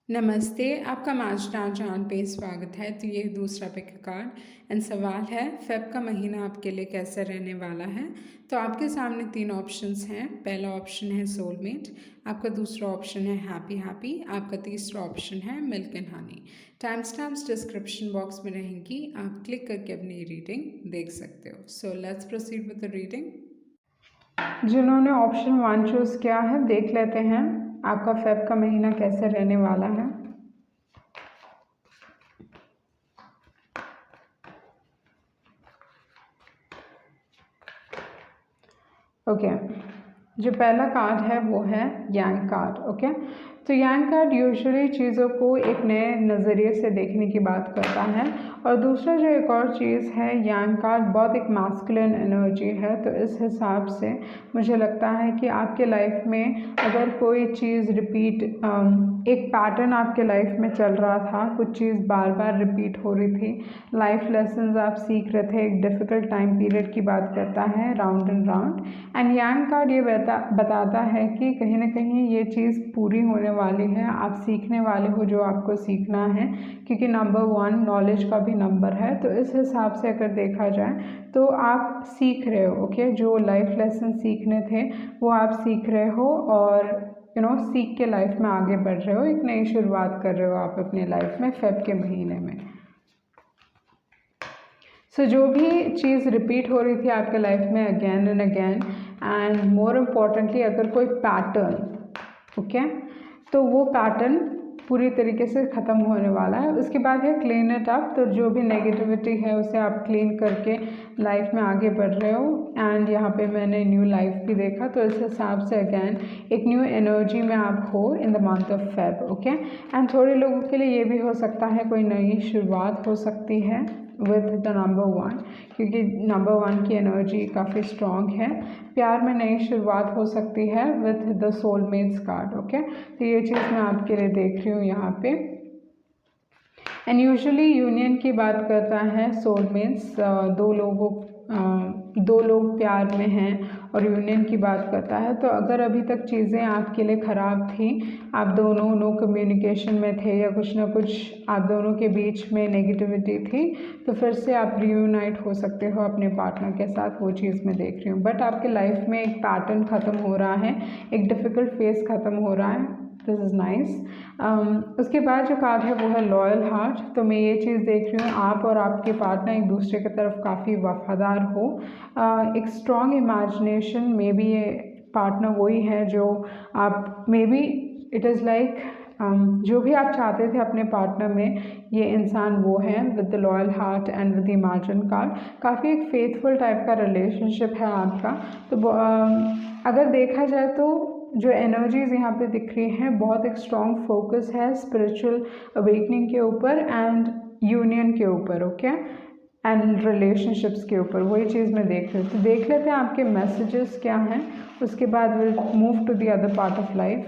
नमस्ते, आपका मास्टर जान पे स्वागत है। तो ये दूसरा पिक कार्ड एंड सवाल है फेब का महीना आपके लिए कैसा रहने वाला है। तो आपके सामने तीन ऑप्शंस हैं। पहला ऑप्शन है सोलमेट, आपका दूसरा ऑप्शन है हैप्पी हैप्पी, आपका तीसरा ऑप्शन है milk and honey. Time stamps description box में रहेंगी, आप क्लिक करके अपनी रीडिंग देख सकते हो। So let's proceed with the reading. जिन्होंने ऑप्शन 1 चूज़ किया है, देख लेते हैं आपका फेब का महीना कैसे रहने वाला है। ओके, जो पहला कार्ड है वो है यांग कार्ड। ओके, तो यांग कार्ड यूजुअली चीज़ों को एक नए नज़रिए से देखने की बात करता है। और दूसरा जो एक और चीज़ है, यांग कार्ड बहुत एक मास्कुलिन एनर्जी है। तो इस हिसाब से मुझे लगता है कि आपके लाइफ में अगर कोई चीज़ रिपीट, एक पैटर्न आपके लाइफ में चल रहा था, कुछ चीज़ बार बार रिपीट हो रही थी, लाइफ लेसन्स आप सीख रहे थे, एक डिफ़िकल्ट टाइम पीरियड की बात करता है, round and round. And yang card ये बताता है कि कहीं ना कहीं ये चीज़ पूरी होने वाली है, आप सीखने वाले हो जो आपको सीखना है, क्योंकि नंबर 1 नॉलेज का भी नंबर है। तो इस हिसाब से अगर देखा जाए तो आप सीख रहे हो। ओके, जो लाइफ लेसन सीखने थे वो आप सीख रहे हो और सीख के लाइफ में आगे बढ़ रहे हो, एक नई शुरुआत कर रहे हो आप अपने लाइफ में फेब के महीने में। सो जो भी चीज़ रिपीट हो रही थी आपके लाइफ में again and again, and more importantly अगर कोई पैटर्न, ओके, तो वो पैटर्न पूरी तरीके से ख़त्म होने वाला है। उसके बाद है क्लीन इट अप। तो जो भी नेगेटिविटी है उसे आप क्लीन करके लाइफ में आगे बढ़ रहे हो। एंड यहाँ पे मैंने न्यू लाइफ भी देखा, तो इस हिसाब से अगेन एक न्यू एनर्जी में आप हो इन the month of Feb. Okay, and थोड़े लोगों के लिए ये भी हो सकता है कोई नई शुरुआत हो सकती है विथ द नंबर 1, क्योंकि नंबर 1 की एनर्जी काफ़ी स्ट्रॉन्ग है। प्यार में नई शुरुआत हो सकती है with the soulmates card. Okay, तो ये चीज़ मैं आपके लिए देख रही हूँ यहाँ पे। एंड यूजुअली यूनियन की बात करता है सोलमेट्स, दो लोग प्यार में हैं और यूनियन की बात करता है। तो अगर अभी तक चीज़ें आपके लिए ख़राब थी, आप दोनों नो कम्युनिकेशन में थे या कुछ ना कुछ आप दोनों के बीच में नेगेटिविटी थी, तो फिर से आप रियूनाइट हो सकते हो अपने पार्टनर के साथ। वो चीज़ मैं देख रही हूँ। बट आपके लाइफ में एक पैटर्न ख़त्म हो रहा है, एक डिफ़िकल्ट फेज़ ख़त्म हो रहा है। This is nice. उसके बाद जो कार्ड है वो है लॉयल हार्ट। तो मैं ये चीज़ देख रही हूँ, आप और आपके पार्टनर एक दूसरे की तरफ काफ़ी वफादार हो, एक स्ट्रॉन्ग इमेजिनेशन। मे बी ये पार्टनर वही है जो आप, may be it is like जो भी आप चाहते थे अपने पार्टनर में, ये इंसान वो है with the loyal heart and with the imagine card. काफ़ी एक फेथफुल टाइप का रिलेशनशिप है आपका। तो अगर देखा जाए तो जो एनर्जीज यहाँ पे दिख रही हैं, बहुत एक स्ट्रॉन्ग फोकस है स्पिरिचुअल अवेकनिंग के ऊपर एंड यूनियन के ऊपर। ओके, एंड रिलेशनशिप्स के ऊपर, वही चीज़ मैं देख रही हूँ। तो देख लेते हैं आपके मैसेजेस क्या हैं, उसके बाद will move to the other part of life.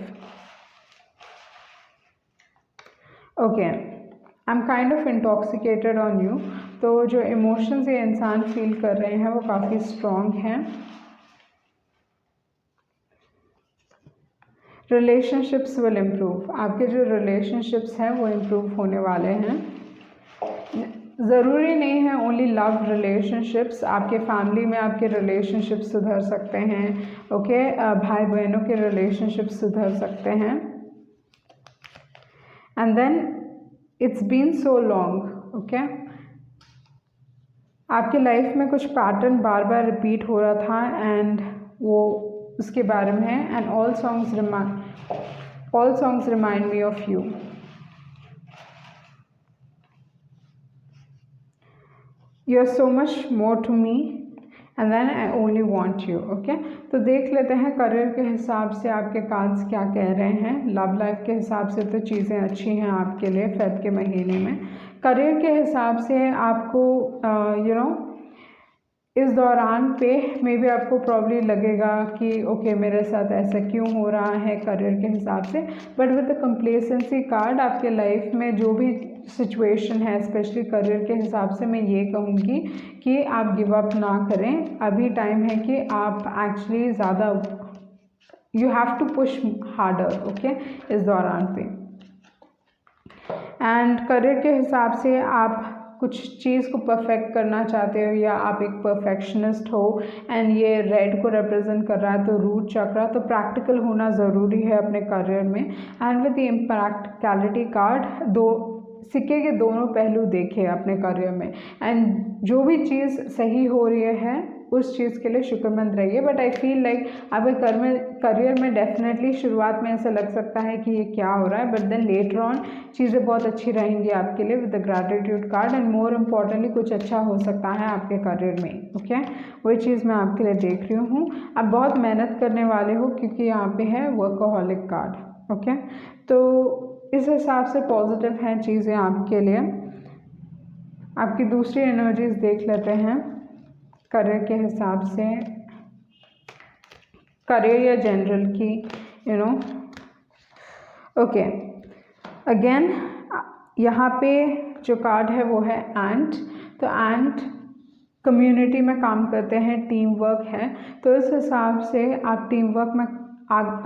Okay, I am kind of intoxicated on you. तो जो इमोशंस ये इंसान फील कर रहे हैं वो काफ़ी स्ट्रॉन्ग हैं। रिलेशनशिप्स विल इम्प्रूव, आपके जो रिलेशनशिप्स हैं वो इम्प्रूव होने वाले हैं। ज़रूरी नहीं है ओनली लव रिलेशनशिप्स, आपके फैमिली में आपके रिलेशनशिप्स सुधर सकते हैं। ओके, भाई बहनों के रिलेशनशिप्स सुधर सकते हैं। And then it's been so long. Okay, आपके लाइफ में कुछ पैटर्न बार बार रिपीट हो रहा था एंड वो उसके बारे में है। And all songs remind me of you. You are so much more to me and then I only want you. Okay, तो देख लेते हैं करियर के हिसाब से आपके कार्ड्स क्या कह रहे हैं। लव लाइफ के हिसाब से तो चीज़ें अच्छी हैं आपके लिए फेब के महीने में। करियर के हिसाब से आपको इस दौरान पे मे बी आपको प्रॉब्ली लगेगा कि ओके मेरे साथ ऐसा क्यों हो रहा है करियर के हिसाब से। But with the complacency card, आपके लाइफ में जो भी सिचुएशन है स्पेशली करियर के हिसाब से, मैं ये कहूँगी कि आप गिव अप ना करें। अभी टाइम है कि आप एक्चुअली ज़्यादा, you have to push harder. Okay, इस दौरान पे एंड करियर के हिसाब से आप कुछ चीज़ को परफेक्ट करना चाहते हो या आप एक परफेक्शनिस्ट हो, एंड ये रेड को रिप्रेजेंट कर रहा है तो रूट चक्रा, तो प्रैक्टिकल होना ज़रूरी है अपने करियर में। एंड विद द इम्प्रैक्टिकलिटी कार्ड, दो सिक्के के दोनों पहलू देखे अपने करियर में, एंड जो भी चीज़ सही हो रही है उस चीज़ के लिए शुक्रमंद रहिए। बट आई फील लाइक आपके करियर में डेफिनेटली शुरुआत में ऐसा लग सकता है कि ये क्या हो रहा है, बट देन लेटर ऑन चीज़ें बहुत अच्छी रहेंगी आपके लिए with the gratitude card, and more importantly कुछ अच्छा हो सकता है आपके करियर में। ओके, वही चीज़ मैं आपके लिए देख रही हूँ। आप बहुत मेहनत करने वाले हो क्योंकि यहाँ पे है वर्कोहॉलिक कार्ड। ओके, तो इस हिसाब से पॉजिटिव हैं चीज़ें आपके लिए। आपकी दूसरी एनर्जीज देख लेते हैं करियर के हिसाब से, करियर या जनरल की, यू नो। ओके, अगेन यहाँ पे जो कार्ड है वो है एंट। तो एंट कम्युनिटी में काम करते हैं, टीम वर्क है, तो इस हिसाब से आप टीम वर्क में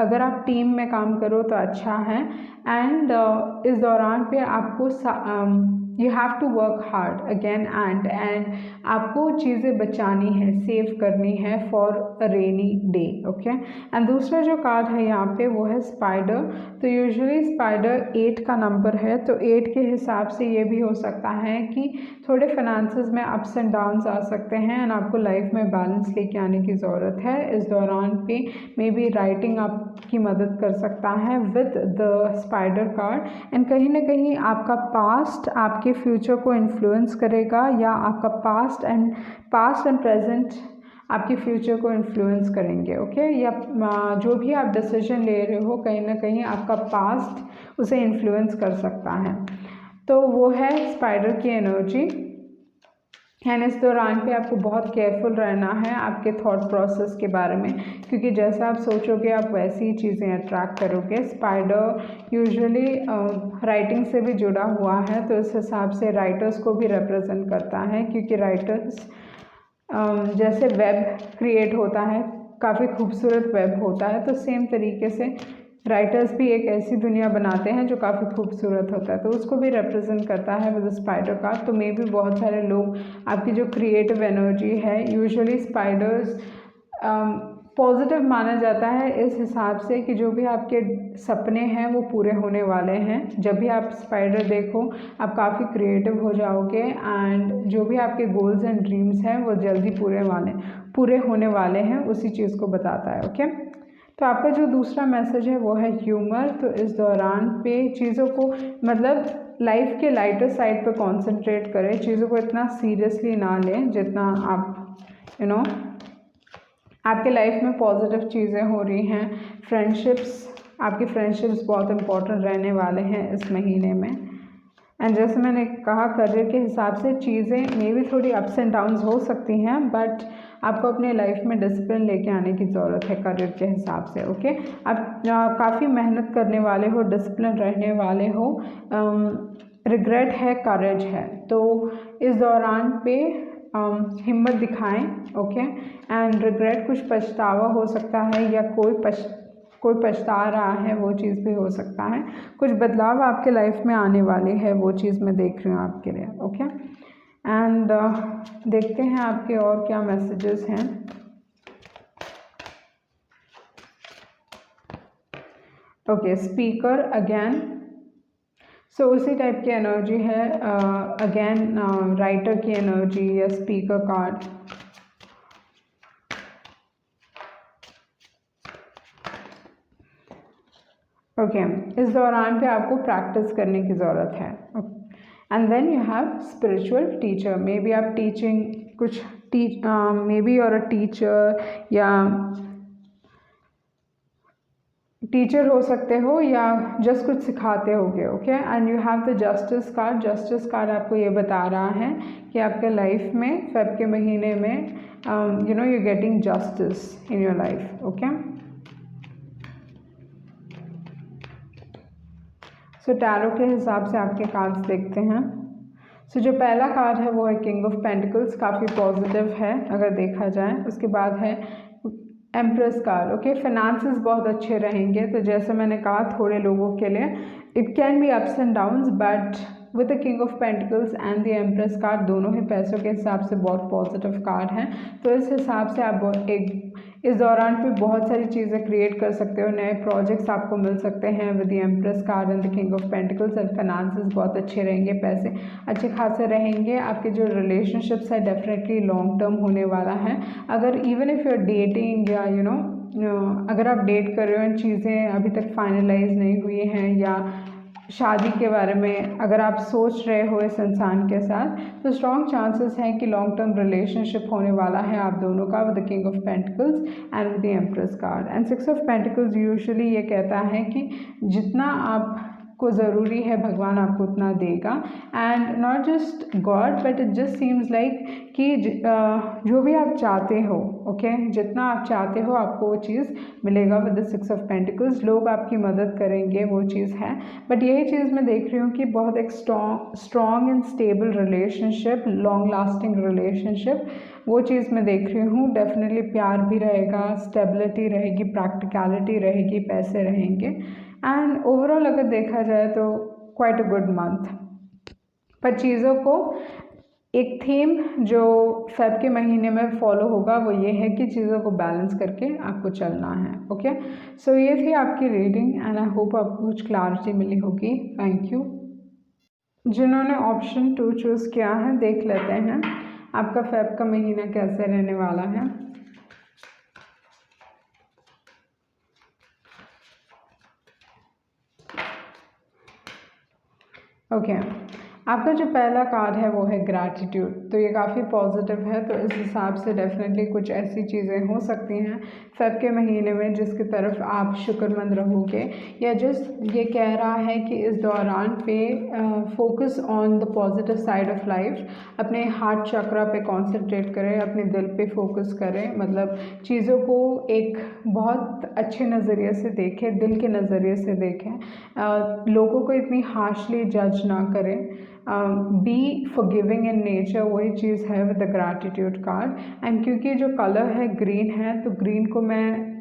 अगर आप टीम में काम करो तो अच्छा है। एंड इस दौरान पे आपको you have to work hard again and आपको चीज़ें बचानी है, सेव करनी है for a rainy day. Okay, and दूसरा जो कार्ड है यहाँ पे वो है स्पाइडर। तो यूजुअली स्पाइडर 8 का नंबर है, तो 8 के हिसाब से ये भी हो सकता है कि थोड़े फाइनेंसेस में अप्स एंड डाउन्स आ सकते हैं, एंड आपको लाइफ में बैलेंस लेके आने की ज़रूरत है। इस दौरान पे मे बी राइटिंग आपकी मदद कर सकता है with the spider card, and कहीं ना कहीं आपका पास्ट आपके फ्यूचर को इन्फ्लुएंस करेगा, या आपका पास्ट एंड प्रेजेंट आपके फ्यूचर को इन्फ्लुएंस करेंगे। ओके, या जो भी आप डिसीजन ले रहे हो कहीं ना कहीं आपका पास्ट उसे इन्फ्लुएंस कर सकता है। तो वो है स्पाइडर की एनर्जी, एंड इस दौरान पे आपको बहुत केयरफुल रहना है आपके थॉट प्रोसेस के बारे में, क्योंकि जैसा आप सोचोगे आप वैसी ही चीज़ें अट्रैक्ट करोगे। स्पाइडर यूजुअली राइटिंग से भी जुड़ा हुआ है, तो इस हिसाब से राइटर्स को भी रिप्रेजेंट करता है, क्योंकि राइटर्स जैसे वेब क्रिएट होता है, काफ़ी खूबसूरत वेब होता है, तो सेम तरीके से राइटर्स भी एक ऐसी दुनिया बनाते हैं जो काफ़ी खूबसूरत होता है, तो उसको भी रिप्रेजेंट करता है विद स्पाइडर कार्ड। तो मे भी बहुत सारे लोग आपकी जो क्रिएटिव एनर्जी है, यूजुअली स्पाइडर्स पॉजिटिव माना जाता है इस हिसाब से कि जो भी आपके सपने हैं वो पूरे होने वाले हैं। जब भी आप स्पाइडर देखो आप काफ़ी क्रिएटिव हो जाओगे, एंड जो भी आपके गोल्स एंड ड्रीम्स हैं वो जल्दी पूरे होने वाले हैं, उसी चीज़ को बताता है। ओके, तो आपका जो दूसरा मैसेज है वो है ह्यूमर। तो इस दौरान पे चीज़ों को मतलब लाइफ के लाइटर साइड पे कंसंट्रेट करें, चीज़ों को इतना सीरियसली ना लें जितना आप आपके लाइफ में पॉजिटिव चीज़ें हो रही हैं। आपकी फ्रेंडशिप्स बहुत इम्पोर्टेंट रहने वाले हैं इस महीने में। एंड जैसे मैंने कहा करियर के हिसाब से चीज़ें मे भी थोड़ी अप्स एंड डाउन्स हो सकती हैं, बट आपको अपने लाइफ में डिसिप्लिन लेके आने की ज़रूरत है करियर के हिसाब से। ओके, आप काफ़ी मेहनत करने वाले हो, डिसिप्लिन रहने वाले हो, रिग्रेट है, करेज है, तो इस दौरान पे हिम्मत दिखाएं। ओके, एंड रिग्रेट कुछ पछतावा हो सकता है, या कोई पछता रहा है वो चीज़ भी हो सकता है। कुछ बदलाव आपके लाइफ में आने वाले हैं, वो चीज़ मैं देख रही हूँ आपके लिए। ओके, एंड देखते हैं आपके और क्या मैसेजेस हैं। ओके, स्पीकर अगेन, सो उसी टाइप की एनर्जी है अगेन, राइटर की एनर्जी या स्पीकर कार्ड। ओके, इस दौरान पे आपको प्रैक्टिस करने की ज़रूरत है। And then you have spiritual teacher, maybe आप टीचिंग कुछ मे बी और अ टीचर या टीचर हो सकते हो, या जस्ट कुछ सिखाते होगे। Okay, and you have the justice card. Justice card आपको ये बता रहा है कि आपके लाइफ में फेब के महीने में you getting justice in your life. Okay, so tarot के हिसाब से आपके कार्ड्स देखते हैं। सो जो पहला कार्ड है वो है किंग ऑफ पेंटिकल्स, काफ़ी पॉजिटिव है अगर देखा जाए। उसके बाद है एम्प्रेस कार्ड। ओके, फाइनेंसेस बहुत अच्छे रहेंगे, तो जैसे मैंने कहा थोड़े लोगों के लिए it can be ups and downs, but with the king of pentacles and the empress card दोनों ही पैसों के हिसाब से बहुत पॉजिटिव कार्ड हैं। तो इस हिसाब से आप इस दौरान पे बहुत सारी चीज़ें क्रिएट कर सकते हो, नए प्रोजेक्ट्स आपको मिल सकते हैं with the empress card and the king of pentacles. And finances बहुत अच्छे रहेंगे, पैसे अच्छे खासे रहेंगे। आपके जो रिलेशनशिप्स है डेफिनेटली लॉन्ग टर्म होने वाला है। अगर even if you are dating या अगर आप डेट कर रहे हो एंड चीज़ें अभी तक फाइनलाइज नहीं हुई हैं, या शादी के बारे में अगर आप सोच रहे हो इस इंसान के साथ, तो स्ट्रॉन्ग चांसेस हैं कि लॉन्ग टर्म रिलेशनशिप होने वाला है आप दोनों का with the king of pentacles and with the empress card. And six of pentacles usually ये कहता है कि जितना आपको ज़रूरी है भगवान आपको उतना देगा। And not just God but it just seems like कि जो भी आप चाहते हो, ओके, जितना आप चाहते हो आपको वो चीज़ मिलेगा with the six of pentacles. लोग आपकी मदद करेंगे, वो चीज़ है। बट यही चीज़ मैं देख रही हूँ कि बहुत एक strong and stable relationship, long lasting relationship, वो चीज़ मैं देख रही हूँ। डेफिनेटली प्यार भी रहेगा, स्टेबिलिटी रहेगी, प्रैक्टिकलिटी रहेगी, पैसे रहेंगे। एंड ओवरऑल अगर देखा जाए तो क्वाइट अ गुड मंथ। पर चीज़ों को एक थीम जो फेब के महीने में फॉलो होगा वो ये है कि चीज़ों को बैलेंस करके आपको चलना है। ओके, सो ये थी आपकी रीडिंग एंड आई होप आपको कुछ क्लैरिटी मिली होगी। Thank you. जिन्होंने ऑप्शन 2 चूज़ किया है, देख लेते हैं आपका फेब का महीना कैसे रहने वाला है। ओके, आपका जो पहला कार्ड है वो है ग्रैटिट्यूड। तो ये काफ़ी पॉजिटिव है, तो इस हिसाब से डेफिनेटली कुछ ऐसी चीज़ें हो सकती हैं फेब के महीने में जिसकी तरफ आप शुक्रमंद रहोगे, या जस्ट ये कह रहा है कि इस दौरान पे focus on the positive side of life. अपने हार्ट चक्रा पे कॉन्सेंट्रेट करें, अपने दिल पे फोकस करें, मतलब चीज़ों को एक बहुत अच्छे नज़रिए से देखें, दिल के नज़रिए से देखें, लोगों को इतनी हार्शली जज ना करें, बी फॉरगिविंग इन नेचर, वही चीज़ है with the gratitude card. And क्योंकि जो कलर है ग्रीन है, तो ग्रीन को मैं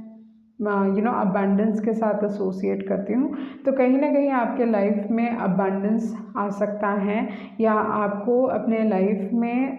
अबंडेंस के साथ एसोसिएट करती हूँ। तो कहीं ना कहीं आपके लाइफ में अबंडेंस आ सकता है, या आपको अपने लाइफ में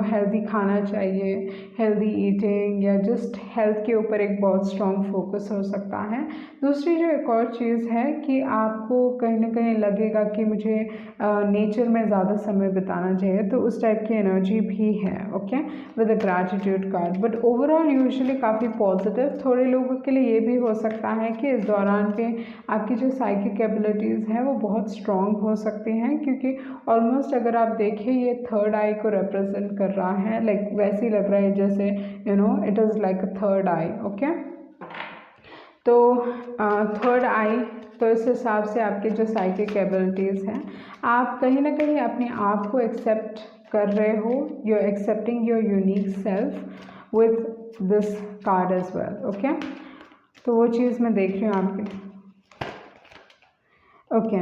हेल्दी खाना चाहिए, हेल्दी ईटिंग, या जस्ट हेल्थ के ऊपर एक बहुत स्ट्रॉन्ग फोकस हो सकता है। दूसरी जो एक और चीज़ है कि आपको कहीं ना कहीं लगेगा कि मुझे नेचर में ज़्यादा समय बिताना चाहिए, तो उस टाइप की एनर्जी भी है। Okay, with the gratitude card. But overall usually काफ़ी पॉजिटिव। थोड़े लोगों के लिए ये भी हो सकता है कि इस दौरान पे आपकी जो साइकिक एबिलिटीज़ हैं वो बहुत स्ट्रॉन्ग हो सकती हैं, क्योंकि ऑलमोस्ट अगर आप देखें ये थर्ड आई को रिप्रेजेंट कर रहा है। लाइक वैसे ही लग रहा है जैसे it is like a third I. Okay, तो थर्ड आई, तो इस हिसाब से आपके जो साइकिक एबिलिटीज़ हैं, आप कहीं ना कहीं अपने आप को एक्सेप्ट कर रहे हो। You are accepting your unique self with this card as well. Okay, तो वो चीज़ मैं देख रही हूँ आपके। ओके,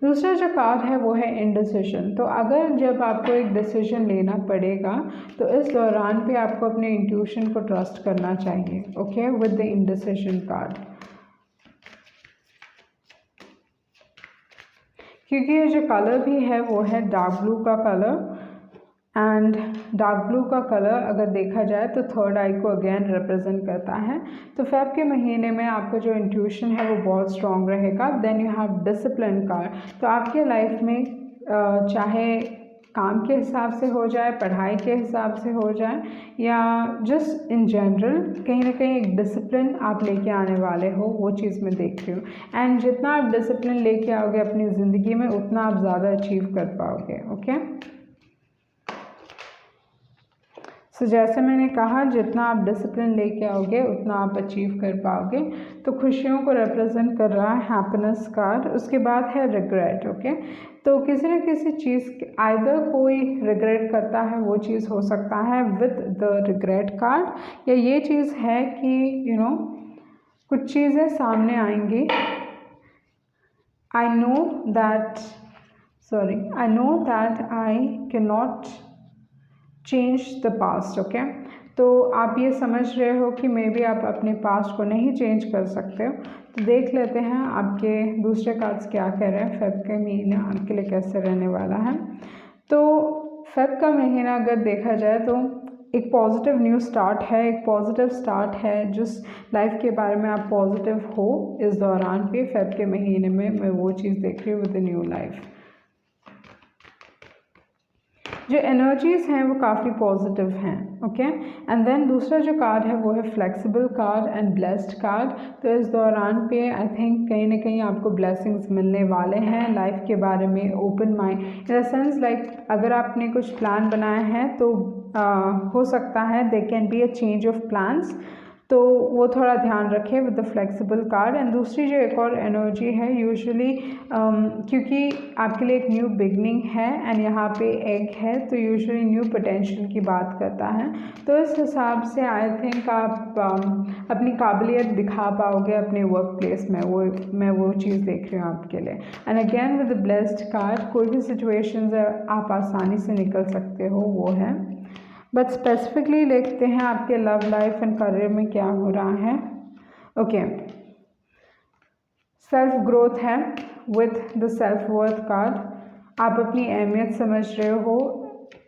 दूसरा जो कार्ड है वो है इंडिसिशन। तो अगर जब आपको एक डिसीजन लेना पड़ेगा, तो इस दौरान पे आपको अपने इंट्यूशन को ट्रस्ट करना चाहिए। Okay, with the indecision card, क्योंकि ये जो कलर भी है वो है डार्क ब्लू का कलर। एंड डार्क ब्लू का कलर अगर देखा जाए तो थर्ड आई को अगेन रिप्रेजेंट करता है। तो फेब के महीने में आपका जो इंट्यूशन है वो बहुत स्ट्रॉन्ग रहेगा। Then you have discipline card. तो आपके लाइफ में चाहे काम के हिसाब से हो जाए, पढ़ाई के हिसाब से हो जाए, या जस्ट इन जनरल, कहीं ना कहीं एक डिसिप्लिन आप लेके आने वाले हो, वो चीज़ मैं देख रही हूँ। एंड जितना आप डिसिप्लिन लेके आओगे अपनी ज़िंदगी में, उतना आप ज़्यादा अचीव कर पाओगे। ओके, सो जैसे मैंने कहा, जितना आप डिसिप्लिन लेके आओगे उतना आप अचीव कर पाओगे। तो खुशियों को रिप्रेजेंट कर रहा है हैप्पीनेस कार्ड। उसके बाद है रिग्रेट। ओके, तो किसी न किसी चीज़ आइदर कोई रिग्रेट करता है, वो चीज़ हो सकता है विद द रिग्रेट कार्ड, या ये चीज़ है कि कुछ चीज़ें सामने आएंगी। I know that I can not change the past. Okay, तो आप ये समझ रहे हो कि मे बी आप अपने पास्ट को नहीं चेंज कर सकते हो। तो देख लेते हैं आपके दूसरे कार्ड्स क्या कह रहे हैं, फेब का महीना आपके लिए कैसे रहने वाला है। तो फेब का महीना अगर देखा जाए तो एक पॉजिटिव न्यू स्टार्ट है, एक पॉजिटिव स्टार्ट है। जिस लाइफ के बारे में आप पॉजिटिव हो इस दौरान पे फेब के महीने में मैं वो चीज़ देख रही हूँ विद न्यू लाइफ। जो एनर्जीज़ हैं वो काफ़ी पॉजिटिव हैं, ओके। एंड देन दूसरा जो कार्ड है वो है flexible card and blessed card. तो इस दौरान पे आई थिंक कहीं ना कहीं आपको ब्लेसिंग्स मिलने वाले हैं लाइफ के बारे में। Open mind in the sense like अगर आपने कुछ प्लान बनाया है तो हो सकता है they can be a change of plans, तो वो थोड़ा ध्यान रखें with the flexible card. And दूसरी जो एक और एनर्जी है यूजुअली क्योंकि आपके लिए एक न्यू बिगनिंग है एंड यहाँ पे एग है तो यूजुअली न्यू पोटेंशियल की बात करता है। तो इस हिसाब से आई थिंक आप अपनी काबिलियत दिखा पाओगे अपने वर्क प्लेस में, मैं वो चीज़ देख रही हूँ आपके लिए। And again with the blessed card कोई भी सिचुएशन आप आसानी से निकल सकते हो वो है। बट स्पेसिफिकली देखते हैं आपके लव लाइफ एंड करियर में क्या हो रहा है। ओके, सेल्फ ग्रोथ है with the self worth card. आप अपनी अहमियत समझ रहे हो,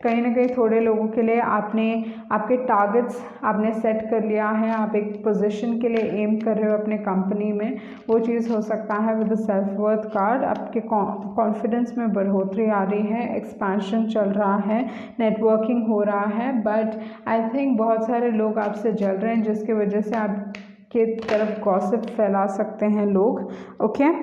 कहीं ना कहीं थोड़े लोगों के लिए आपने आपके टारगेट्स आपने सेट कर लिया है, आप एक पोजीशन के लिए एम कर रहे हो अपने कंपनी में, वो चीज़ हो सकता है with the self worth card. आपके कॉन्फिडेंस में बढ़ोतरी आ रही है, एक्सपेंशन चल रहा है, नेटवर्किंग हो रहा है। बट आई थिंक बहुत सारे लोग आपसे जल रहे हैं जिसकी वजह से आपके तरफ गॉसिप फैला सकते हैं लोग, ओके।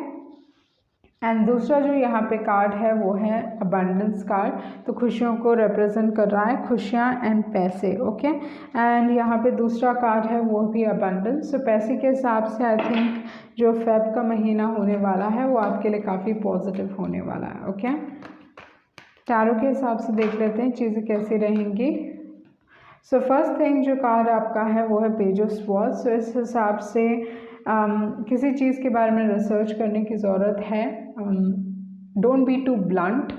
एंड दूसरा जो यहाँ पे कार्ड है वो है अबंडेंस कार्ड। तो खुशियों को रिप्रेजेंट कर रहा है, खुशियाँ एंड पैसे, ओके। एंड यहाँ पे दूसरा कार्ड है वो भी अबंडेंस। तो पैसे के हिसाब से आई थिंक जो फेब का महीना होने वाला है वो आपके लिए काफ़ी पॉजिटिव होने वाला है, ओके। टैरो के हिसाब से देख लेते हैं चीज़ें कैसी रहेंगी। सो फर्स्ट थिंग जो कार्ड आपका है वो है पेज ऑफ स्वॉर्ड्स। सो इस हिसाब से किसी चीज़ के बारे में रिसर्च करने की ज़रूरत है। डोंट बी टू ब्लंट,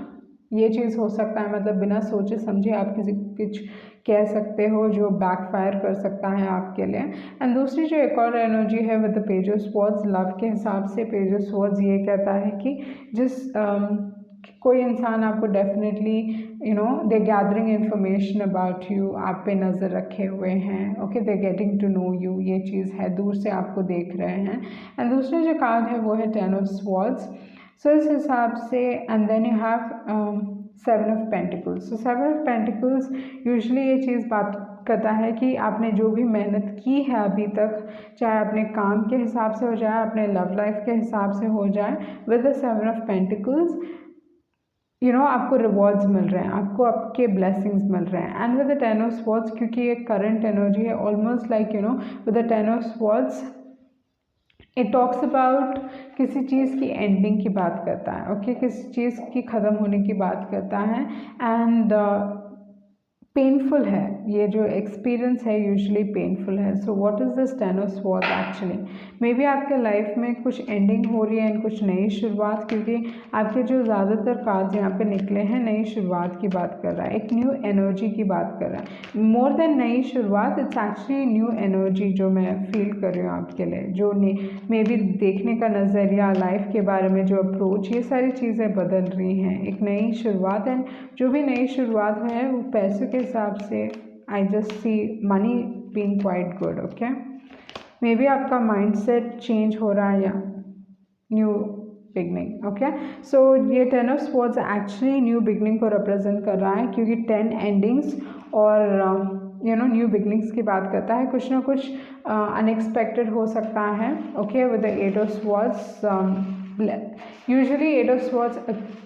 ये चीज़ हो सकता है, मतलब बिना सोचे समझे आप किसी कुछ कह सकते हो जो बैकफायर कर सकता है आपके लिए। एंड दूसरी जो एक और एनर्जी है with the page of swords, love के हिसाब से पेज ऑफ स्वॉर्ड्स ये कहता है कि जिस कोई इंसान आपको definitely they gathering information about you, आप पे नज़र रखे हुए हैं, okay, they getting to know you, ये चीज़ है, दूर से आपको देख रहे हैं। एंड दूसरा जो कार्ड है वो है 10 ऑफ स्वॉर्ड्स। सो इस हिसाब से and then you have 7 of pentacles. So 7 of pentacles usually ये चीज़ बात करता है कि आपने जो भी मेहनत की है अभी तक, चाहे अपने काम के हिसाब से हो जाए, अपने लव लाइफ के हिसाब से हो जाए, विद द 7 ऑफ पेंटिकल्स आपको रिवॉर्ड्स मिल रहे हैं, आपको आपके ब्लेसिंग्स मिल रहे हैं। And with the 10 of swords, क्योंकि ये करंट एनर्जी है, almost like with the 10 of swords it talks about किसी चीज़ की एंडिंग की बात करता है, ओके, किसी चीज़ की ख़त्म होने की बात करता है। एंड पेनफुल है, ये जो एक्सपीरियंस है यूजुअली पेनफुल है। So what is this 10 of swords actually, may be आपके लाइफ में कुछ एंडिंग हो रही है एंड कुछ नई शुरुआत, क्योंकि आपके जो ज़्यादातर कार्ड्स यहाँ पे निकले हैं नई शुरुआत की बात कर रहा है, एक न्यू एनर्जी की बात कर रहा है। मोर देन नई शुरुआत, इट्स एक्चुअली न्यू एनर्जी जो मैं फील कर रही हूँ आपके लिए, जो मे बी देखने का नज़रिया, लाइफ के बारे में जो अप्रोच, ये सारी चीज़ें बदल रही हैं, एक नई शुरुआत। एंड जो भी नई शुरुआत है वो पैसों के हिसाब से I just see money being quite good, okay. May be आपका माइंडसेट चेंज हो रहा है या न्यू बिगनिंग, ओके। सो ये 10 of swords actually new beginning को रिप्रेजेंट कर रहा है, क्योंकि 10 एंडिंग्स और न्यू बिगनिंग्स की बात करता है। कुछ ना कुछ अनएक्सपेक्टेड हो सकता है, okay. With the 8 of swords, usually 8 of swords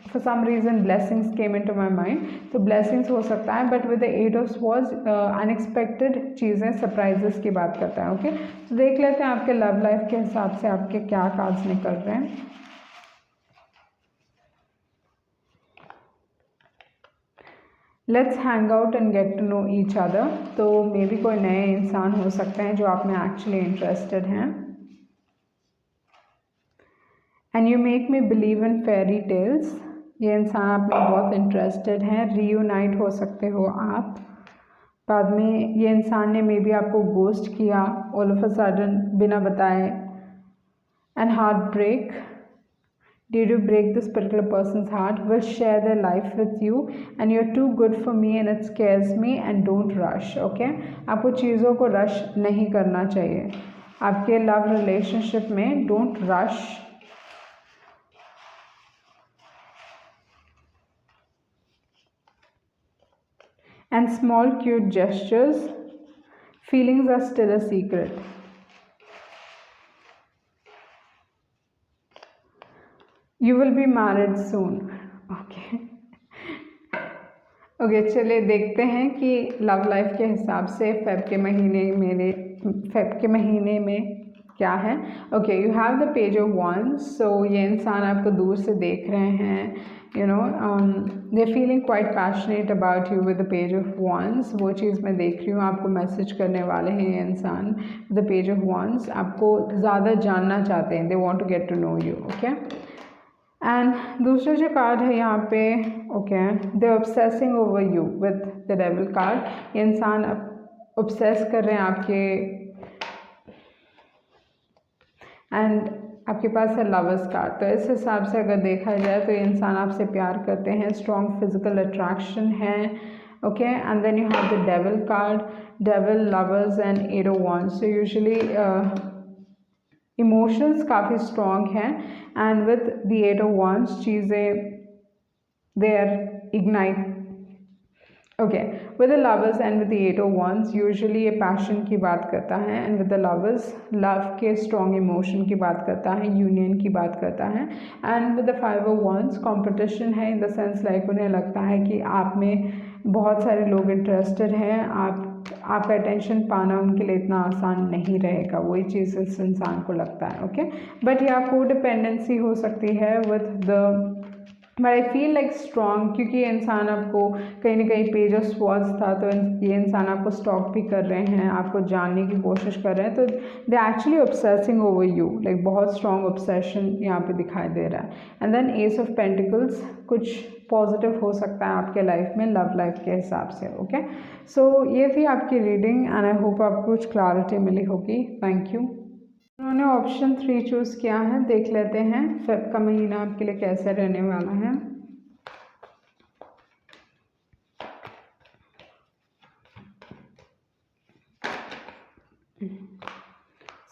for some reason blessings came into my mind, तो ब्लेसिंग्स हो सकता है। But with the 8 of swords unexpected चीज़ें, सरप्राइजेस की बात करता है, ओके। तो देख लेते हैं आपके लव लाइफ के हिसाब से आपके क्या कार्ड्स निकल रहे हैं। Let's hang out and get to know each other. तो मे बी कोई नए इंसान हो सकते हैं जो आप में एक्चुअली इंटरेस्टेड हैं। And you make me believe in fairy tales, ये इंसान आप में बहुत इंटरेस्टेड हैं। रीयूनाइट हो सकते हो आप बाद में। ये इंसान ने मे बी आपको गोस्ट किया ऑल ऑफ अ सडन बिना बताए। and heartbreak. Did you break this particular person's heart? Will share their life with you and you're too good for me and it scares me and don't rush. Okay, आपको चीज़ों को rush नहीं करना चाहिए आपके love relationship में. Don't rush. And small cute gestures. Feelings are still a secret. You will be married soon. Okay. Okay चलिए देखते हैं कि लव लाइफ के हिसाब से फेब के महीने में क्या है. Okay, you have the page of wands. So ये इंसान आपको दूर से देख रहे हैं. You know they feeling quite passionate about you with the page of wands. वो चीज़ मैं देख रही हूँ. आपको मैसेज करने वाले हैं ये इंसान द पेज ऑफ वंस. आपको ज़्यादा जानना चाहते हैं. They want to get to know you. Okay. And दूसरा जो कार्ड है यहाँ पे, okay, they obsessing over you with the devil card. ये इंसान ऑब्सेस कर रहे हैं आपके. एंड आपके पास है लवर्स कार्ड. तो इस हिसाब से अगर देखा जाए तो ये इंसान आपसे प्यार करते हैं. स्ट्रॉन्ग फिजिकल अट्रैक्शन है. Okay, and then you have the devil card. Devil, lovers and 8 of wands. So usually emotions काफ़ी स्ट्रॉन्ग हैं. And with the 8 of wands चीज़ें they are ignite. Okay, with the lovers and with the 8 of wands usually ये passion की बात करता है. And with the lovers love के strong emotion की बात करता है, यूनियन की बात करता है. And with the 5 of wands competition है. इन द सेंस लाइक उन्हें लगता है कि आप में बहुत सारे लोग इंटरेस्टेड हैं. आपका अटेंशन पाना उनके लिए इतना आसान नहीं रहेगा. वही चीज़ इस इंसान को लगता है. ओके, बट या को डिपेंडेंसी हो सकती है with the, but I feel like strong, क्योंकि ये इंसान आपको कहीं ना कहीं पेज ऑफ स्वॉर्ड्स था. तो ये इंसान आपको स्टॉक भी कर रहे हैं, आपको जानने की कोशिश कर रहे हैं. तो they actually obsessing over you. Like बहुत स्ट्रॉन्ग ऑब्सेशन यहाँ पे दिखाई दे रहा है. And then ace of pentacles. कुछ पॉजिटिव हो सकता है आपके लाइफ में लव लाइफ के हिसाब से. ओके, सो ये थी आपकी रीडिंग एंड आई होप आपको कुछ क्लैरिटी मिली होगी. Thank you. उन्होंने ऑप्शन 3 चूज़ किया है. देख लेते हैं फेब का महीना आपके लिए कैसे रहने वाला है.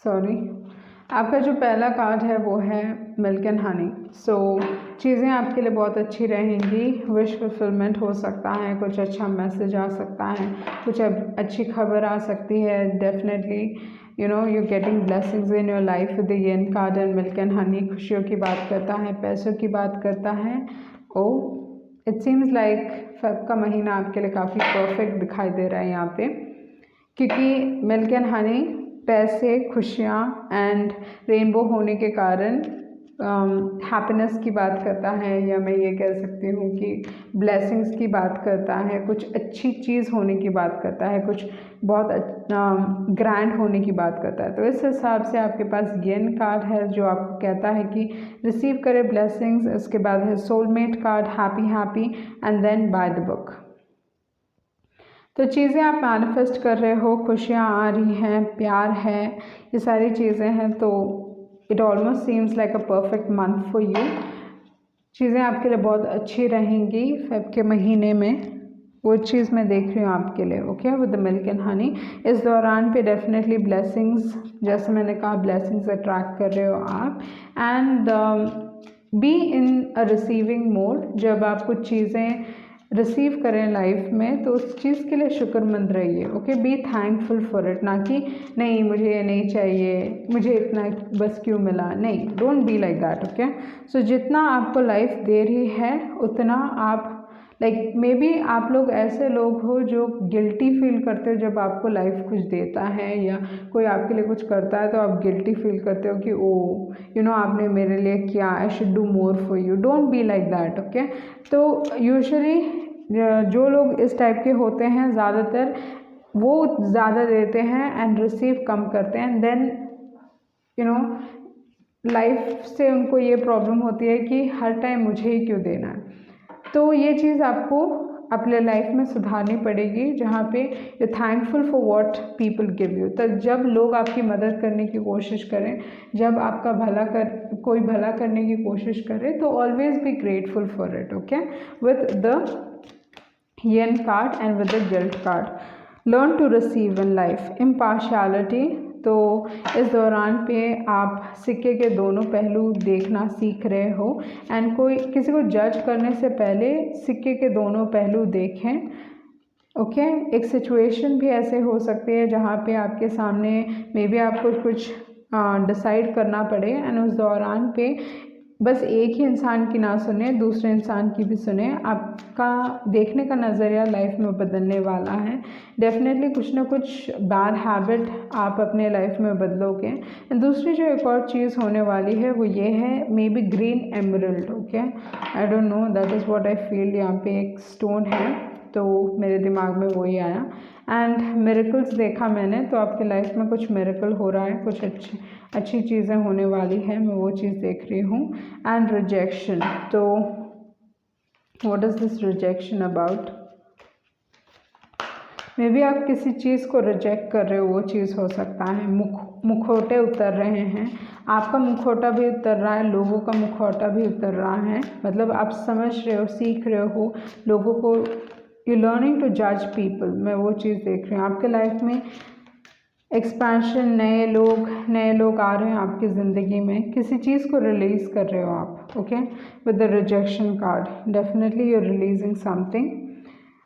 सॉरी, आपका जो पहला कार्ड है वो है मिल्क एंड हनी. सो चीज़ें आपके लिए बहुत अच्छी रहेंगी. विश फुलफिलमेंट हो सकता है. कुछ अच्छा मैसेज आ सकता है. कुछ अच्छी खबर आ सकती है. Definitely you know you getting blessings in your life with the yen card and milk and honey. खुशियों की बात करता है, पैसों की बात करता है. ओ इट सीम्स लाइक फेब का महीना आपके लिए काफ़ी परफेक्ट दिखाई दे रहा है यहाँ पे, क्योंकि मिल्क एंड हनी पैसे, खुशियाँ एंड रेनबो होने के कारण हैप्पीनेस की बात करता है, या मैं ये कह सकती हूँ कि ब्लेसिंग्स की बात करता है. कुछ अच्छी चीज़ होने की बात करता है. कुछ बहुत ग्रैंड होने की बात करता है. तो इस हिसाब से आपके पास येन कार्ड है जो आपको कहता है कि रिसीव करे ब्लेसिंग्स. इसके बाद है soulmate card, happy happy and then by the book. तो चीज़ें आप मैनिफेस्ट कर रहे हो, खुशियाँ आ रही हैं, प्यार है, ये सारी चीज़ें हैं. तो it almost seems like a perfect month for you. चीज़ें आपके लिए बहुत अच्छी रहेंगी फेब के महीने में. वो चीज़ मैं देख रही हूँ आपके लिए. Okay, with the milk and honey. इस दौरान पे डेफिनेटली ब्लेसिंग्स, जैसे मैंने कहा, ब्लेसिंग्स अट्रैक्ट कर रहे हो आप. And be in a receiving mode. जब आप कुछ चीज़ें रिसीव करें लाइफ में तो उस चीज़ के लिए शुक्रमंद रहिए. Okay, be thankful for it. ना कि नहीं मुझे ये नहीं चाहिए, मुझे इतना बस क्यों मिला. नहीं, don't be like that. Okay, so जितना आपको लाइफ दे रही है उतना आप लाइक मे बी आप लोग ऐसे लोग हो जो गिल्टी फील करते हो जब आपको लाइफ कुछ देता है या कोई आपके लिए कुछ करता है तो आप गिल्टी फील करते हो कि ओ यू नो आपने मेरे लिए किया, I should do more for you. Don't be like that. Okay, तो यूजुअली जो लोग इस टाइप के होते हैं ज़्यादातर वो ज़्यादा देते हैं एंड रिसीव कम करते हैं. देन यू नो लाइफ से उनको ये प्रॉब्लम होती है कि हर टाइम मुझे ही क्यों देना है. तो ये चीज़ आपको अपने लाइफ में सुधारनी पड़ेगी, जहाँ पे you thankful for what people give you. तो जब लोग आपकी मदद करने की कोशिश करें, जब आपका कोई भला करने की कोशिश करे, तो always be grateful for it. Okay, with the yen card and with the guilt card. Learn to receive in life impartiality. तो इस दौरान पे आप सिक्के के दोनों पहलू देखना सीख रहे हो, एंड किसी को जज करने से पहले सिक्के के दोनों पहलू देखें। ओके, एक सिचुएशन भी ऐसे हो सकती है जहाँ पे आपके सामने मे बी आपको कुछ डिसाइड करना पड़े, एंड उस दौरान पे बस एक ही इंसान की ना सुने, दूसरे इंसान की भी सुने। आपका देखने का नज़रिया लाइफ में बदलने वाला है। डेफिनेटली कुछ ना कुछ बैड हैबिट आप अपने लाइफ में बदलोगे। दूसरी जो एक और चीज़ होने वाली है वो ये है, may be green emerald. Okay, I don't know, that is what I feel. यहाँ पे एक स्टोन है, तो मेरे दिमाग में वही आया। एंड मिरेकल्स देखा मैंने, तो आपके लाइफ में कुछ मिरेकल हो रहा है, कुछ अच्छी चीज़ें होने वाली है, मैं वो चीज़ देख रही हूँ। एंड रिजेक्शन, तो what is this rejection about? May be आप किसी चीज़ को रिजेक्ट कर रहे हो, वो चीज़ हो सकता है। मुखौटे उतर रहे हैं, आपका मुखौटा भी उतर रहा है, लोगों का मुखौटा भी उतर रहा है। मतलब आप समझ रहे हो, सीख रहे हो लोगों को, यू लर्निंग टू जज पीपल। मैं वो चीज़ देख रही हूँ आपके लाइफ में। एक्सपेंशन, नए लोग आ रहे हैं आपकी ज़िंदगी में, किसी चीज़ को रिलीज़ कर रहे हो आप। Okay, with the rejection card definitely you are releasing something.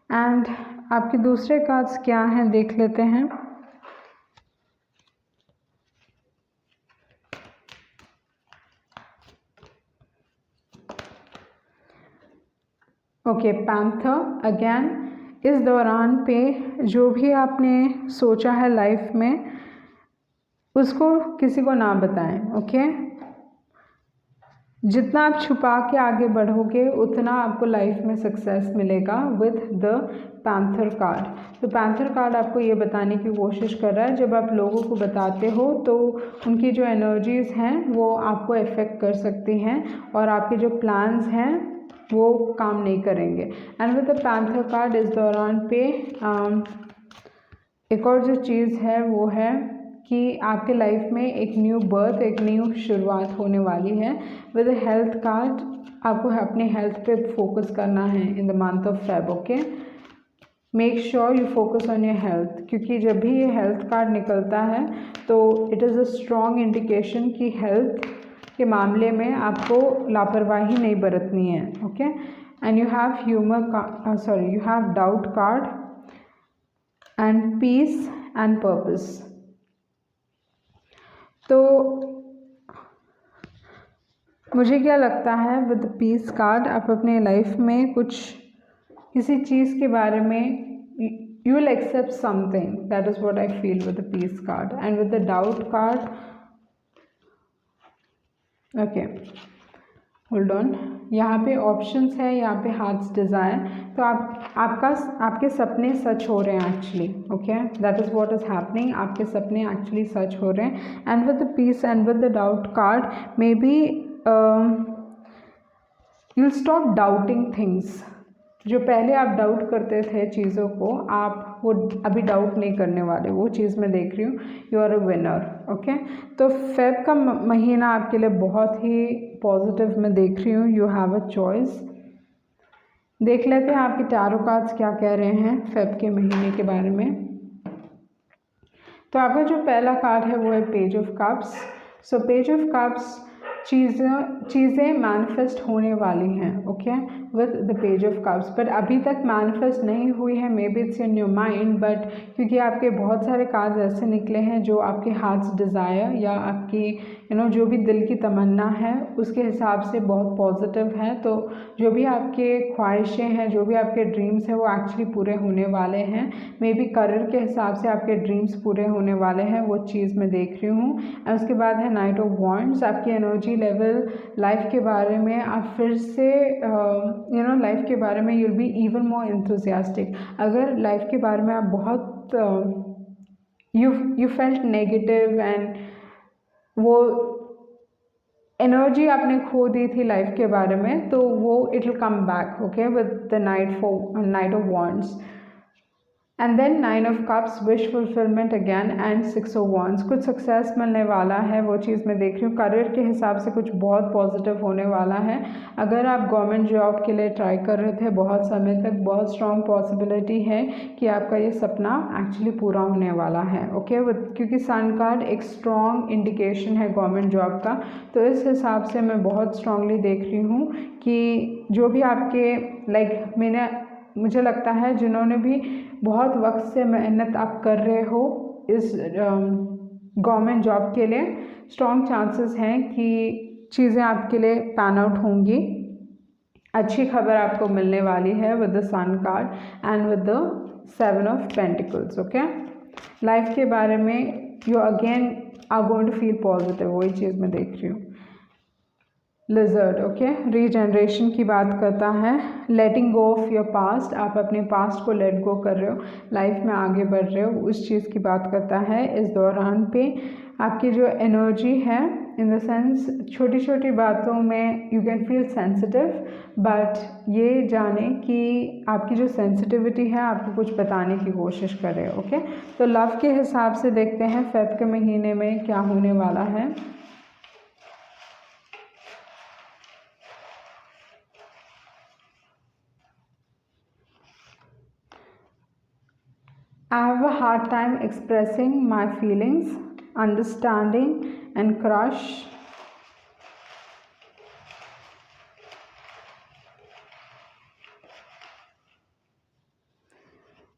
And आपके दूसरे कार्ड्स क्या हैं देख लेते हैं। Okay, panther again. इस दौरान पे जो भी आपने सोचा है लाइफ में, उसको किसी को ना बताएं। ओके, जितना आप छुपा के आगे बढ़ोगे उतना आपको लाइफ में सक्सेस मिलेगा विद द पैंथर कार्ड। तो पैंथर कार्ड आपको ये बताने की कोशिश कर रहा है, जब आप लोगों को बताते हो तो उनकी जो एनर्जीज़ हैं वो आपको इफ़ेक्ट कर सकती हैं, और आपके जो प्लान्स हैं वो काम नहीं करेंगे। And with the panther card इस दौरान पे एक और जो चीज़ है वो है कि आपके लाइफ में एक न्यू बर्थ, एक न्यू शुरुआत होने वाली है। विद द हेल्थ कार्ड आपको अपने हेल्थ पे फोकस करना है in the month of Feb. Okay, make sure you focus on your health, क्योंकि जब भी ये हेल्थ कार्ड निकलता है तो it is a strong indication कि हेल्थ के मामले में आपको लापरवाही नहीं बरतनी है। Okay, and you have you have doubt card and peace and purpose. तो मुझे क्या लगता है, विद पीस कार्ड आप अपने लाइफ में किसी चीज़ के बारे में you will accept something, that is what I feel with the peace card. And with the doubt card, okay, hold on, यहाँ पे ऑप्शंस है, यहाँ पे हार्ट्स डिज़ायर। तो आपके सपने सच हो रहे हैं actually. Okay, that is what is happening, आपके सपने एक्चुअली सच हो रहे हैं। And with the peace and with the doubt card, maybe you will stop doubting things. जो पहले आप डाउट करते थे चीज़ों को, आप वो अभी डाउट नहीं करने वाले, वो चीज़ मैं देख रही हूँ। You are a winner. Okay, तो फेब का महीना आपके लिए बहुत ही पॉजिटिव मैं देख रही हूँ। You have a choice. देख लेते हैं आपके टैरो कार्ड्स क्या कह रहे हैं फेब के महीने के बारे में। तो आपका जो पहला कार्ड है वो है page of cups. So page of cups, चीज़ें मैनिफेस्ट होने वाली हैं। Okay, with the page of cups, but अभी तक मैनिफेस्ट नहीं हुई है। May be it's in your mind, but क्योंकि आपके बहुत सारे कार्ड्स ऐसे निकले हैं जो आपके हार्ट्स डिज़ायर या आपकी जो भी दिल की तमन्ना है उसके हिसाब से बहुत पॉजिटिव है। तो जो भी आपके ख्वाहिशें हैं, जो भी आपके ड्रीम्स हैं, वो एक्चुअली पूरे होने वाले हैं। मे बी करियर के हिसाब से आपके ड्रीम्स पूरे होने वाले हैं, वो चीज़ मैं देख रही हूँ। और उसके बाद है नाइट ऑफ वॉन्ड्स। आपकी एनर्जी लेवल लाइफ के बारे में आप फिर से लाइफ के बारे में you'll be even more enthusiastic। अगर लाइफ के बारे में आप बहुत you felt negative, and वो एनर्जी आपने खो दी थी लाइफ के बारे में, तो वो it will come back, okay, with the knight of wands and then 9 of cups, wish fulfilment again and 6 of wands. कुछ सक्सेस मिलने वाला है, वो चीज़ मैं देख रही हूँ। करियर के हिसाब से कुछ बहुत पॉजिटिव होने वाला है। अगर आप गवर्नमेंट जॉब के लिए ट्राई कर रहे थे बहुत समय तक, बहुत स्ट्रॉन्ग पॉसिबिलिटी है कि आपका ये सपना एक्चुअली पूरा होने वाला है, ओके, क्योंकि सन कार्ड एक स्ट्रॉन्ग इंडिकेशन है गवर्नमेंट जॉब का। तो इस हिसाब से मैं बहुत स्ट्रांगली देख रही हूँ कि जो भी आपके मुझे लगता है जिन्होंने भी बहुत वक्त से मेहनत आप कर रहे हो इस गवर्नमेंट जॉब के लिए, स्ट्रॉन्ग चांसेस हैं कि चीज़ें आपके लिए पैन आउट होंगी। अच्छी खबर आपको मिलने वाली है with the sun card and with the 7 of pentacles, okay. Life के बारे में you again are going to feel positive, वही चीज़ मैं देख रही हूँ। लिजर्ड, ओके, रीजनरेशन की बात करता है। लेटिंग गो ऑफ योर पास्ट, आप अपने पास्ट को लेट गो कर रहे हो, लाइफ में आगे बढ़ रहे हो, उस चीज़ की बात करता है। इस दौरान पे आपकी जो एनर्जी है, इन द सेंस छोटी छोटी बातों में you can feel sensitive, but ये जाने कि आपकी जो सेंसिटिविटी है आपको कुछ बताने की कोशिश कर रहे हो, ओके। तो लव के हिसाब से देखते हैं फेब के महीने में क्या होने वाला है। I have a hard time expressing my feelings, understanding and crush.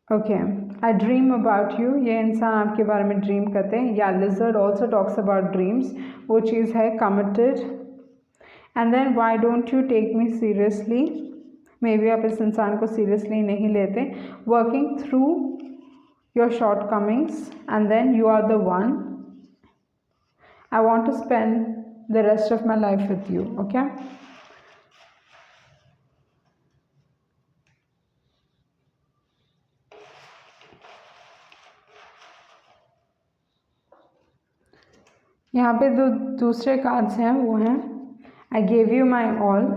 Okay, I dream about you, ये इंसान आपके बारे में ड्रीम करते हैं, या lizard also talks about dreams, वो चीज़ है committed. And then why don't you take me seriously, may be आप इस इंसान को सीरियसली नहीं लेते। Working through your shortcomings and then you are the one, I want to spend the rest of my life with you, okay। यहाँ पे दूसरे cards हैं, वो हैं I gave you my all,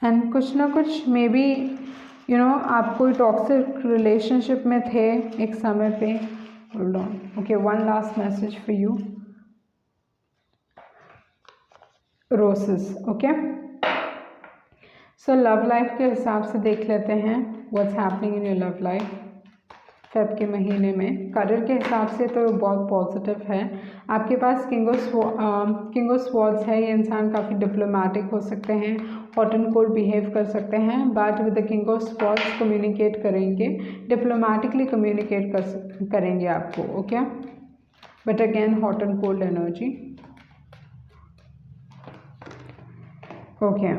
and कुछ ना कुछ मे बी यू नो आप कोई टॉक्सिक रिलेशनशिप में थे एक समय पे। Hold on, okay, one last message for you, रोसेस, okay. So love life के हिसाब से देख लेते हैं what's happening in your love life Feb के महीने में। करियर के हिसाब से तो बहुत पॉजिटिव है। आपके पास किंग ऑफ स्वॉर्ड्स है, ये इंसान काफ़ी डिप्लोमेटिक हो सकते हैं, हॉट एंड कोल्ड बिहेव कर सकते हैं, but with the king of swords communicate करेंगे, डिप्लोमेटिकली कम्युनिकेट करेंगे आपको, okay, but again hot and cold energy, okay.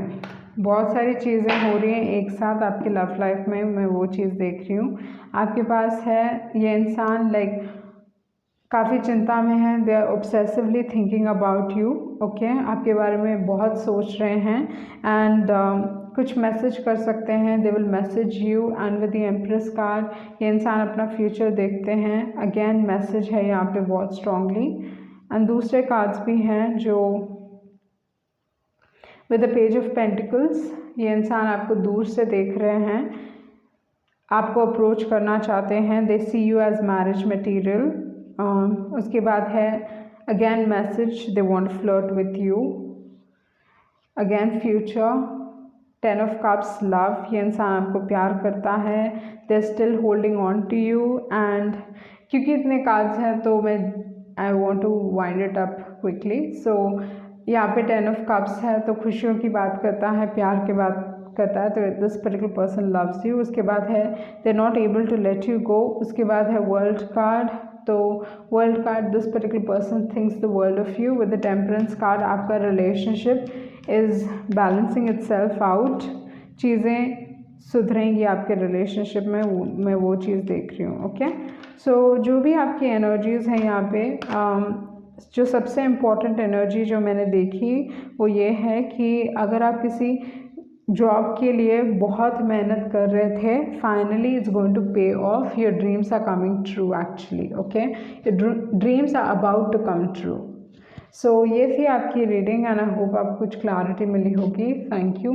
बहुत सारी चीज़ें हो रही हैं एक साथ आपके लव लाइफ में, मैं वो चीज़ देख रही हूँ। आपके पास है ये इंसान काफ़ी चिंता में है, they are obsessively thinking about you, okay, आपके बारे में बहुत सोच रहे हैं, एंड कुछ मैसेज कर सकते हैं, they will message you, and with the empress card ये इंसान अपना फ्यूचर देखते हैं, अगेन मैसेज है यहाँ पे बहुत स्ट्रांगली। एंड दूसरे कार्ड्स भी हैं जो with the page of pentacles, ये इंसान आपको दूर से देख रहे हैं, आपको अप्रोच करना चाहते हैं, they see you as marriage material. उसके बाद है again message, they want to flirt with you, again future, 10 of cups, love, ये इंसान आपको प्यार करता है, they still holding on to you, and क्योंकि इतने कार्ड्स हैं तो मैं I want to wind it up quickly. So यहाँ पे 10 ऑफ कप्स है तो खुशियों की बात करता है, प्यार की बात करता है, तो this particular person loves you. उसके बाद है they not able to let you go. उसके बाद है वर्ल्ड कार्ड, तो world card, this particular person thinks the world of you. With the temperance card, आपका relationship is balancing itself out, चीज़ें सुधरेंगी आपके रिलेशनशिप में, मैं वो चीज़ देख रही हूँ, ओके। सो जो भी आपकी एनर्जीज़ हैं यहाँ पे, जो सबसे इम्पॉर्टेंट एनर्जी जो मैंने देखी वो ये है कि अगर आप किसी जॉब के लिए बहुत मेहनत कर रहे थे, finally it's going to pay off, your dreams are coming true actually, okay, your dreams are about to come true. So ये थी आपकी रीडिंग एंड आई होप आपको कुछ क्लैरिटी मिली होगी। Thank you.